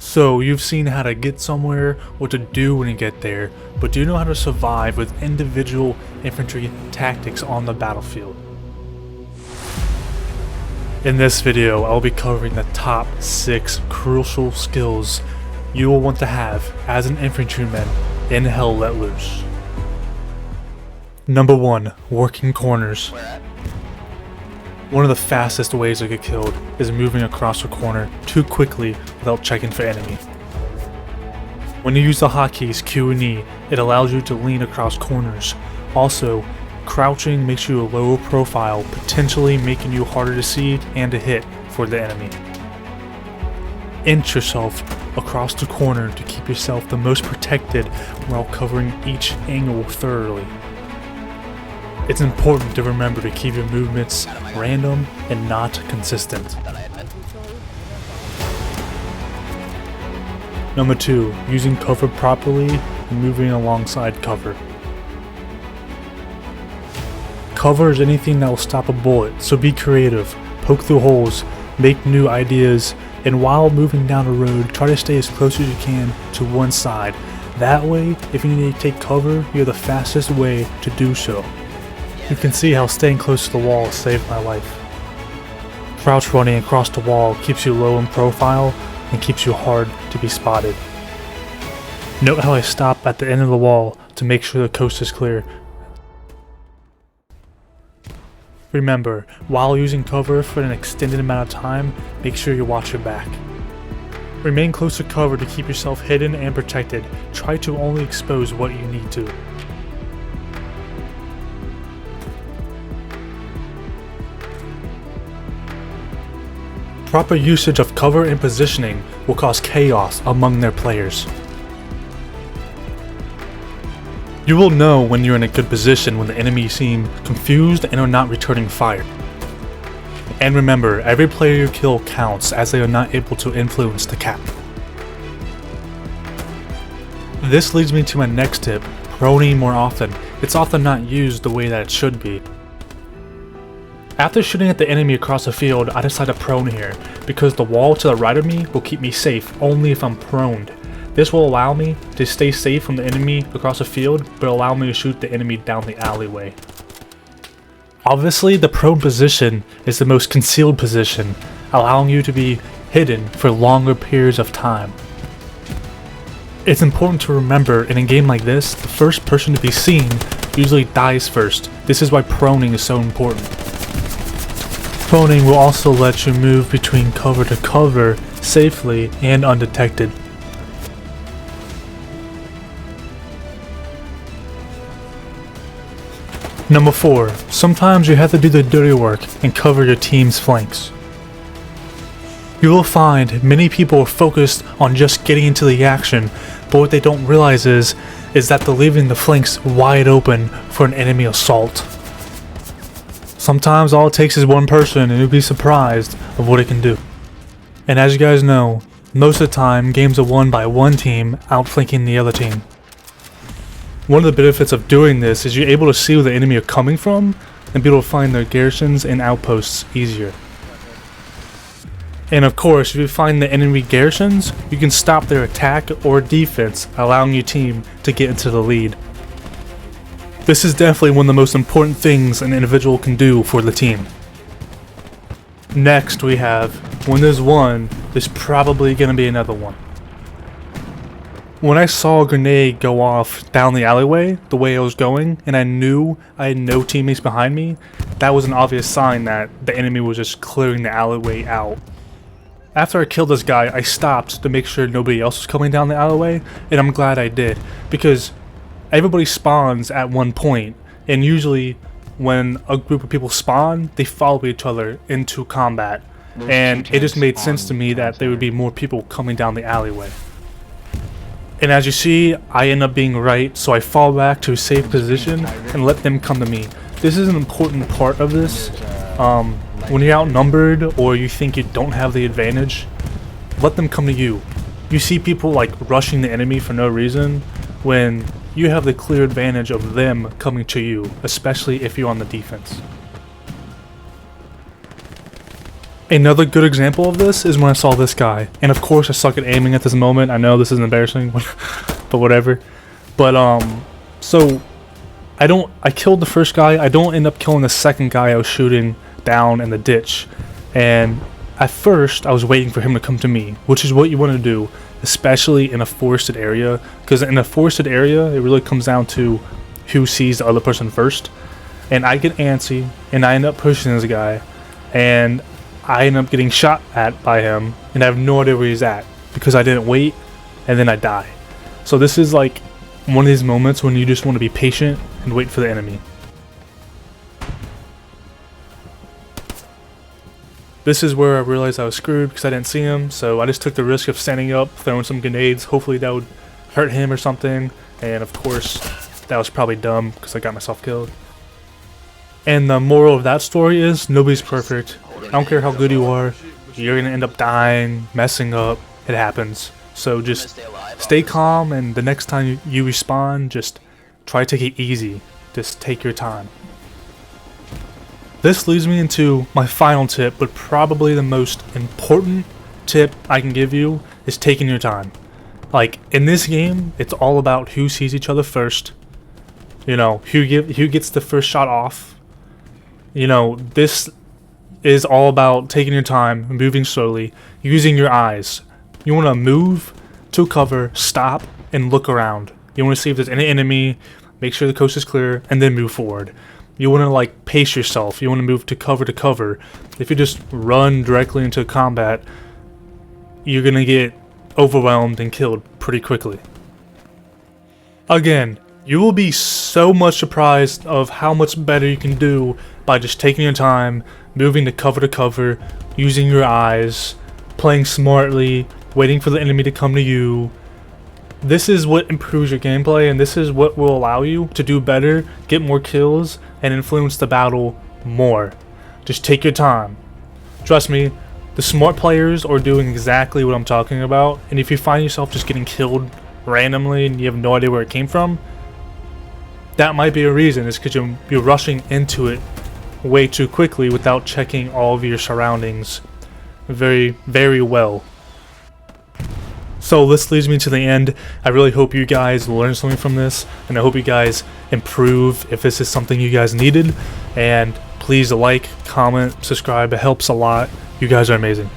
So you've seen how to get somewhere, what to do when you get there, but do you know how to survive with individual infantry tactics on the battlefield? In this video, I'll be covering the top 6 crucial skills you will want to have as an infantryman in Hell Let Loose. Number 1. Working corners. One of the fastest ways to get killed is moving across a corner too quickly without checking for enemy. When you use the hotkeys Q and E, it allows you to lean across corners. Also, crouching makes you a lower profile, potentially making you harder to see and to hit for the enemy. Inch yourself across the corner to keep yourself the most protected while covering each angle thoroughly. It's important to remember to keep your movements random and not consistent. Number 2. Using cover properly and moving alongside cover. Cover is anything that will stop a bullet, so be creative, poke through holes, make new ideas, and while moving down a road, try to stay as close as you can to one side. That way, if you need to take cover, you have the fastest way to do so. You can see how staying close to the wall saved my life. Crouch running across the wall keeps you low in profile and keeps you hard to be spotted. Note how I stop at the end of the wall to make sure the coast is clear. Remember, while using cover for an extended amount of time, make sure you watch your back. Remain close to cover to keep yourself hidden and protected. Try to only expose what you need to. Proper usage of cover and positioning will cause chaos among their players. You will know when you're in a good position when the enemy seem confused and are not returning fire. And remember, every player you kill counts as they are not able to influence the cap. This leads me to my next tip, proning more often. It's often not used the way that it should be. After shooting at the enemy across the field, I decide to prone here, because the wall to the right of me will keep me safe only if I'm proned. This will allow me to stay safe from the enemy across the field, but allow me to shoot the enemy down the alleyway. Obviously, the prone position is the most concealed position, allowing you to be hidden for longer periods of time. It's important to remember in a game like this, the first person to be seen usually dies first. This is why proning is so important. Proning will also let you move between cover to cover safely and undetected. Number 4. Sometimes you have to do the dirty work and cover your team's flanks. You will find many people are focused on just getting into the action, but what they don't realize is that they're leaving the flanks wide open for an enemy assault. Sometimes all it takes is one person and you'll be surprised of what it can do. And as you guys know, most of the time games are won by one team outflanking the other team. One of the benefits of doing this is you're able to see where the enemy are coming from and be able to find their garrisons and outposts easier. And of course, if you find the enemy garrisons, you can stop their attack or defense, allowing your team to get into the lead. This is definitely one of the most important things an individual can do for the team. Next we have, when there's one, there's probably going to be another one. When I saw a grenade go off down the alleyway, the way I was going, and I knew I had no teammates behind me, that was an obvious sign that the enemy was just clearing the alleyway out. After I killed this guy, I stopped to make sure nobody else was coming down the alleyway, and I'm glad I did, because everybody spawns at one point, and usually when a group of people spawn, they follow each other into combat, and it just made sense to me that there would be more people coming down the alleyway. And as you see, I end up being right, so I fall back to a safe position and let them come to me. This is an important part of this. When you're outnumbered or you think you don't have the advantage, let them come to you. You see people like rushing the enemy for no reason when you have the clear advantage of them coming to you, especially if you're on the defense. Another good example of this is when I saw this guy. And of course I suck at aiming at this moment. I know this is embarrassing, but whatever. But so I killed the first guy. I don't end up killing the second guy I was shooting down in the ditch. And at first I was waiting for him to come to me, which is what you want to do, especially in a forested area, because in a forested area it really comes down to who sees the other person first. And I get antsy and I end up pushing this guy, and I end up getting shot at by him, and I have no idea where he's at because I didn't wait, and then I die. So this is like one of these moments when you just want to be patient and wait for the enemy. This is where I realized I was screwed because I didn't see him, so I just took the risk of standing up, throwing some grenades. Hopefully that would hurt him or something, and of course that was probably dumb because I got myself killed. And the moral of that story is nobody's perfect. I don't care how good you are, you're gonna end up dying, messing up. It happens. So just stay calm, and the next time you respawn, just try to take it easy. Just take your time. This leads me into my final tip, but probably the most important tip I can give you is taking your time. Like, in this game, it's all about who sees each other first. You know, who gets the first shot off. You know, this is all about taking your time, moving slowly, using your eyes. You want to move to cover, stop, and look around. You want to see if there's any enemy, make sure the coast is clear, and then move forward. You want to like pace yourself. You want to move to cover. If you just run directly into combat, you're going to get overwhelmed and killed pretty quickly. Again, you will be so much surprised of how much better you can do by just taking your time, moving to cover, using your eyes, playing smartly, waiting for the enemy to come to you. This is what improves your gameplay, and this is what will allow you to do better, get more kills, and influence the battle more. Just take your time. Trust me, the smart players are doing exactly what I'm talking about, and if you find yourself just getting killed randomly and you have no idea where it came from, that might be a reason. It's because you're rushing into it way too quickly without checking all of your surroundings very, very well. So this leads me to the end. I really hope you guys learned something from this, and I hope you guys improve if this is something you guys needed. And please like, comment, subscribe. It helps a lot. You guys are amazing.